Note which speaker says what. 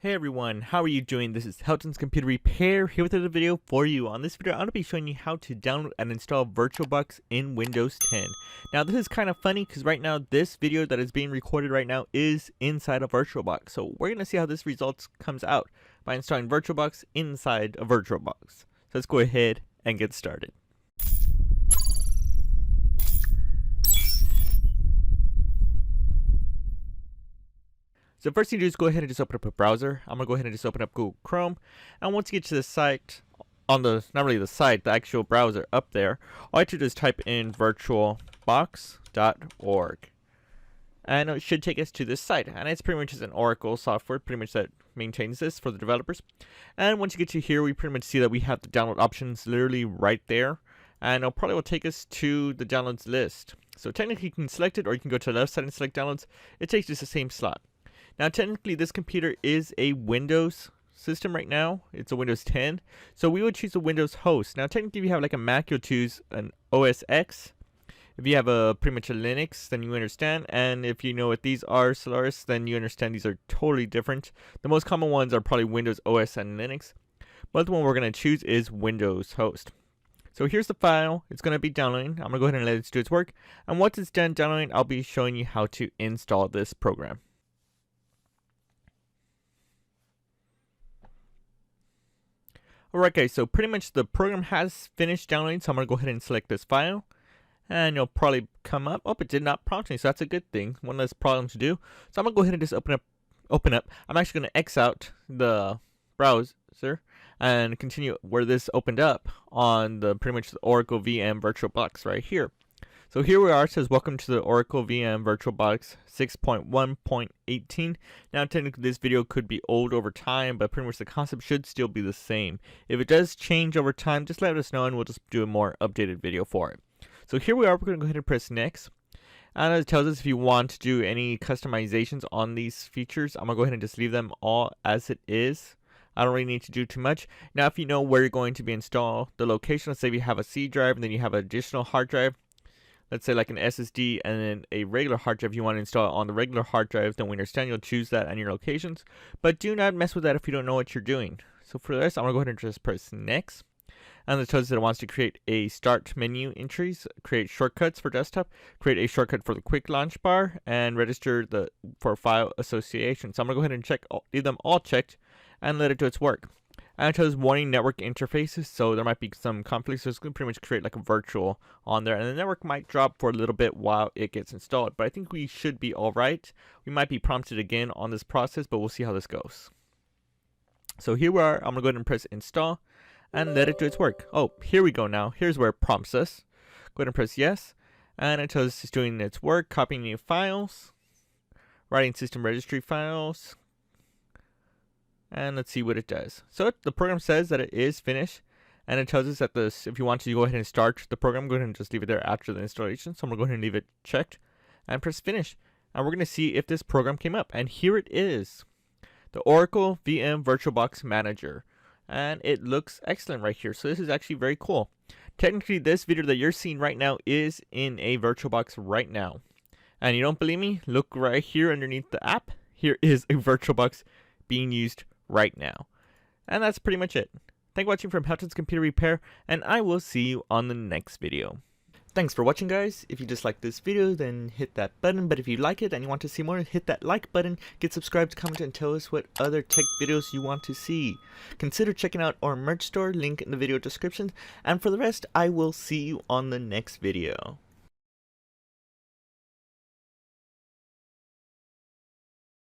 Speaker 1: Hey everyone, how are you doing? This is Helton's Computer Repair here with another video for you. On this video, I'm going to be showing you how to download and install VirtualBox in Windows 10. Now this is kind of funny because right now this video that is being recorded right now is inside of VirtualBox. So we're going to see how this results comes out by installing VirtualBox inside of VirtualBox. So let's go ahead and get started. So first thing you do is go ahead and just open up a browser. I'm going to go ahead and just open up Google Chrome. And once you get to the site, on the, not really the site, the actual browser up there, all you have to do is type in virtualbox.org. And it should take us to this site. And it's pretty much just an Oracle software, pretty much that maintains this for the developers. And once you get to here, we pretty much see that we have the download options literally right there. And it probably will take us to the downloads list. So technically you can select it, or you can go to the left side and select downloads. It takes just the same slot. Now technically this computer is a Windows system right now. It's a Windows 10. So we would choose a Windows host. Now technically if you have like a Mac, you'll choose an OS X. If you have pretty much a Linux, then you understand. And if you know what these are, Solaris, then you understand these are totally different. The most common ones are probably Windows OS and Linux. But the one we're going to choose is Windows host. So here's the file. It's going to be downloading. I'm going to go ahead and let it do its work. And once it's done downloading, I'll be showing you how to install this program. Alright guys, so pretty much the program has finished downloading, so I'm going to go ahead and select this file. And it'll probably come up. Oh, it did not prompt me, so that's a good thing. One less problem to do. So I'm going to go ahead and just open up. I'm actually going to X out the browser and continue where this opened up on the pretty much the Oracle VM VirtualBox right here. So here we are. It says welcome to the Oracle VM VirtualBox 6.1.18. Now technically this video could be old over time, but pretty much the concept should still be the same. If it does change over time, just let us know and we'll just do a more updated video for it. So here we are. We're going to go ahead and press next. And it tells us if you want to do any customizations on these features. I'm going to go ahead and just leave them all as it is. I don't really need to do too much. Now if you know where you're going to be installed, the location, let's say if you have a C drive and then you have an additional hard drive, let's say like an SSD and then a regular hard drive you want to install on the regular hard drive, then we understand you'll choose that and your locations. But do not mess with that if you don't know what you're doing. So for this, I'm going to go ahead and just press next. And it tells us that it wants to create a start menu entries, create shortcuts for desktop, create a shortcut for the quick launch bar, and register for file association. So I'm going to go ahead and leave them all checked and let it do its work. And it tells warning network interfaces, so there might be some conflicts, so it's going to pretty much create like a virtual on there, and the network might drop for a little bit while it gets installed, but I think we should be alright. We might be prompted again on this process, but we'll see how this goes. So here we are. I'm going to go ahead and press install and let it do its work. Oh, here we go now. Here's where it prompts us. Go ahead and press yes, and it tells us it's doing its work, copying new files, writing system registry files. And let's see what it does. So the program says that it is finished, and it tells us that if you want to go ahead and start the program, go ahead and just leave it there after the installation. So I'm going to go ahead and leave it checked and press finish. And we're going to see if this program came up. And here it is, the Oracle VM VirtualBox Manager. And it looks excellent right here. So this is actually very cool. Technically, this video that you're seeing right now is in a VirtualBox right now. And you don't believe me? Look right here underneath the app. Here is a VirtualBox being used right now. And that's pretty much it. Thank you for watching from Helton's Computer Repair, and I will see you on the next video. Thanks for watching, guys. If you disliked this video, then hit that button, but if you like it and you want to see more, hit that like button, get subscribed, comment, and tell us what other tech videos you want to see. Consider checking out our merch store, link in the video description, and for the rest, I will see you on the next video.